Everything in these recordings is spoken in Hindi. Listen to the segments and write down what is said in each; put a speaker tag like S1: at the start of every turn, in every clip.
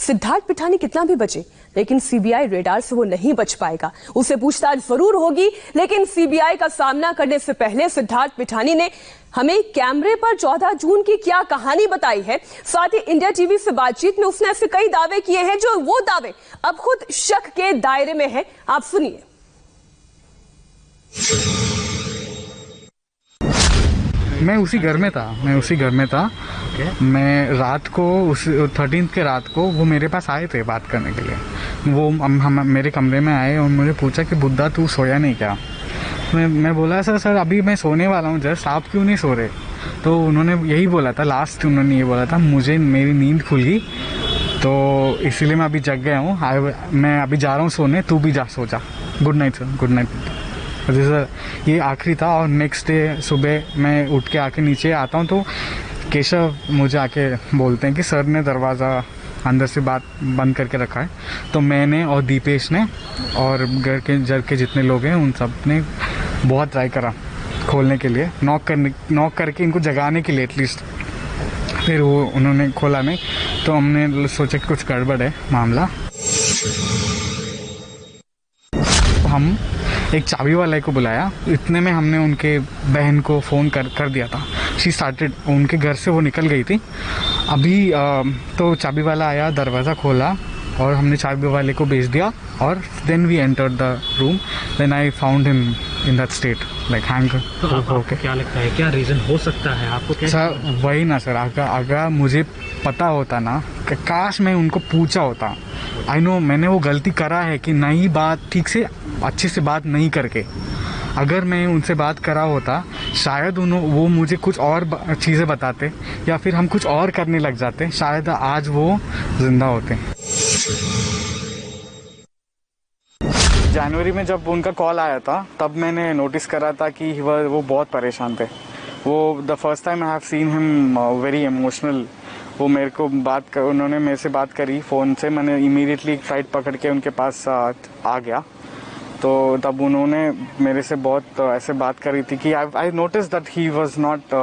S1: सिद्धार्थ पिठानी कितना भी बचे, लेकिन सीबीआई रेडार से वो नहीं बच पाएगा। उसे पूछताछ जरूर होगी, लेकिन सीबीआई का सामना करने से पहले सिद्धार्थ पिठानी ने हमें कैमरे पर 14 जून की क्या कहानी बताई है। साथ ही इंडिया टीवी से बातचीत में उसने ऐसे कई दावे किए हैं जो वो दावे अब खुद शक के दायरे में है। आप सुनिए।
S2: मैं उसी घर में था। मैं रात को उस 13 के रात को वो मेरे पास आए थे बात करने के लिए। वो हम मेरे कमरे में आए और मुझे पूछा कि बुद्धा तू सोया नहीं क्या। मैं बोला सर अभी मैं सोने वाला हूँ जस्ट, आप क्यों नहीं सो रहे। तो उन्होंने यही बोला था, लास्ट उन्होंने ये बोला था, मेरी नींद खुल गई तो इसीलिए मैं अभी जग गया हूँ, मैं अभी जा रहा हूँ सोने, तू भी जा सो जा। Good night sir, good night sir. ये आखिरी था। और नेक्स्ट डे सुबह मैं उठ के आके नीचे आता हूँ तो केशव मुझे आके बोलते हैं कि सर ने दरवाज़ा अंदर से बात बंद करके रखा है। तो मैंने और दीपेश ने और घर के जितने लोग हैं उन सब ने बहुत ट्राई करा खोलने के लिए, नॉक करके इनको जगाने के लिए एटलीस्ट। फिर वो उन्होंने खोला नहीं, तो हमने सोचा कि कुछ गड़बड़ है मामला। हम एक चाबी वाले को बुलाया, इतने में हमने उनके बहन को फ़ोन कर दिया था। शी स्टार्टेड, उनके घर से वो निकल गई थी अभी। तो चाबी वाला आया, दरवाज़ा खोला और हमने चाबी वाले को भेज दिया और then we entered the room. Then I found him in that state like hang.
S3: तो आपको क्या लगता है, क्या रीज़न हो सकता है आपको? क्या
S2: सर वही ना सर, अगर मुझे पता होता ना, काश मैं उनको पूछा होता। आई नो मैंने वो गलती करा है कि नहीं बात ठीक से अच्छे से बात नहीं करके। अगर मैं उनसे बात करा होता शायद वो मुझे कुछ और चीज़ें बताते या फिर हम कुछ और करने लग जाते, शायद आज वो जिंदा होते। जनवरी में जब उनका कॉल आया था तब मैंने नोटिस करा था कि वो बहुत परेशान थे। वो the first time I have seen him very emotional. वो मेरे को उन्होंने मेरे से बात करी फ़ोन से, मैंने इमीडिएटली फ्लाइट पकड़ के उनके पास आ गया। तो तब उन्होंने मेरे से बहुत ऐसे बात करी थी कि I notice that he was not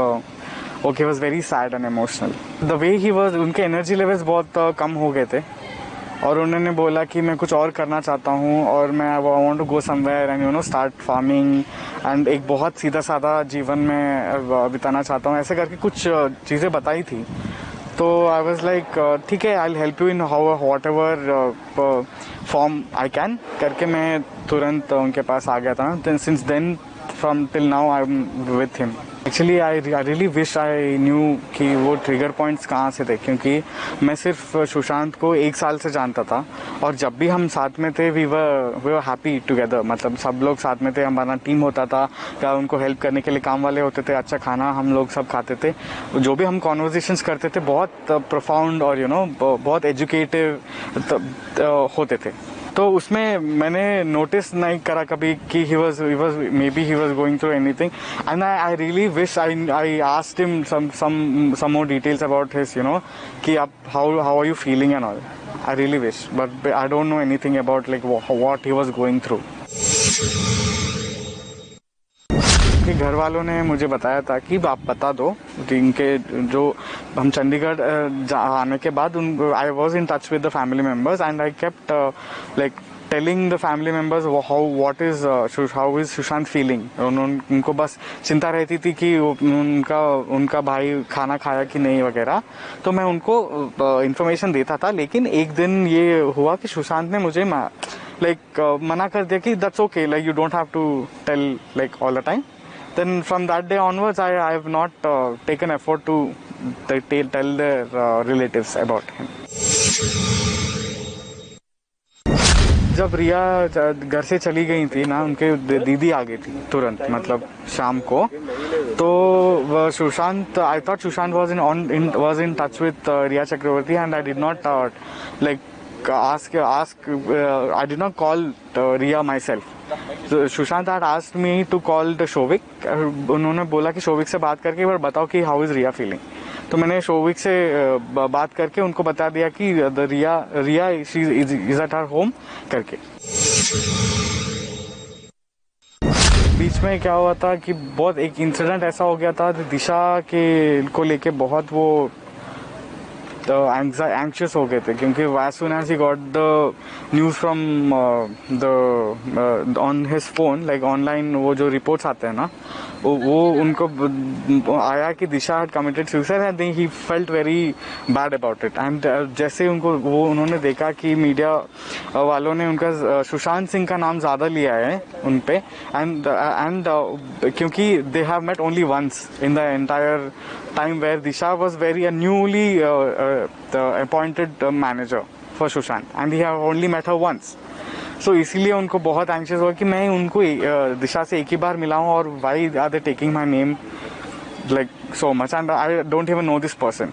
S2: okay, was very sad and emotional. The way he was, उनके एनर्जी लेवल्स बहुत कम हो गए थे और उन्होंने बोला कि मैं कुछ और करना चाहता हूँ और मैं I want to go somewhere and start farming and एक बहुत सीधा साधा जीवन में बिताना चाहता हूँ, ऐसे करके कुछ चीज़ें बताई थी। तो आई वॉज लाइक ठीक है, I will help you in whatever form I can करके मैं तुरंत उनके पास आ गया था। Since then from till now I am with him. Actually I really wish I knew कि वो ट्रिगर पॉइंट्स कहाँ से थे, क्योंकि मैं सिर्फ सुशांत को 1 साल से जानता था और जब भी हम साथ में थे वी वर हैप्पी टुगेदर। मतलब सब लोग साथ में थे, हमारा टीम होता था, या उनको हेल्प करने के लिए काम वाले होते थे, अच्छा खाना हम लोग सब खाते थे, जो भी हम कॉन्वर्जेशंस करते थे बहुत प्रोफाउंड और बहुत एजुकेटिव होते थे। तो उसमें मैंने नोटिस नहीं करा कभी कि he was maybe he was going through anything, and I really wish I asked him some more details about his कि आप how are you feeling and all. I really wish, but I don't know anything about like what he was going through. घर वालों ने मुझे बताया था कि आप बता दो कि इनके जो हम चंडीगढ़ आने के बाद I was in touch with the family members and I kept like telling the family members how is Sushant feeling. उनको बस चिंता रहती थी कि उनका भाई खाना खाया कि नहीं वगैरह। तो मैं उनको इन्फॉर्मेशन देता था, लेकिन एक दिन ये हुआ कि सुशांत ने मुझे मना कर दिया कि that's okay, like you don't have to tell like all the time. Then from that day onwards, I have not taken effort to tell their relatives about him. जब रिया घर से चली गई थी ना, उनके दीदी आ गई थी तुरंत, मतलब शाम को। तो Sushant, I thought Sushant was in touch with Riya Chakravarti, and I did not I did not call Riya myself. So Sushant had asked me to call the Shovik. उन्होंने बोला कि शोविक से बात करके एक बार बताओ कि हाउ इज रिया फीलिंग। तो मैंने शोविक से बात करके उनको बता दिया कि रिया इज एट हर होम करके। बीच में क्या हुआ था कि बहुत एक इंसिडेंट ऐसा हो गया था, दिशा के को लेके बहुत वो एंक्शियस हो गए थे, क्योंकि as soon as he got the news from on his phone, like online वो जो रिपोर्ट्स आते हैं ना, वो उनको आया कि दिशा had committed suicide and then he felt very bad about it. And जैसे उन्होंने देखा कि मीडिया वालों ने उनका सुशांत सिंह का नाम ज़्यादा लिया है उन पे, and क्योंकि they have met only once in the entire time where Disha was very a newly appointed manager for Sushant, and he have only met her once. So इसीलिए उनको बहुत एंशियस हुआ कि मैं उनको दिशा से एक ही बार मिला हूँ, और why are they taking my name like so much, and I don't even know this person.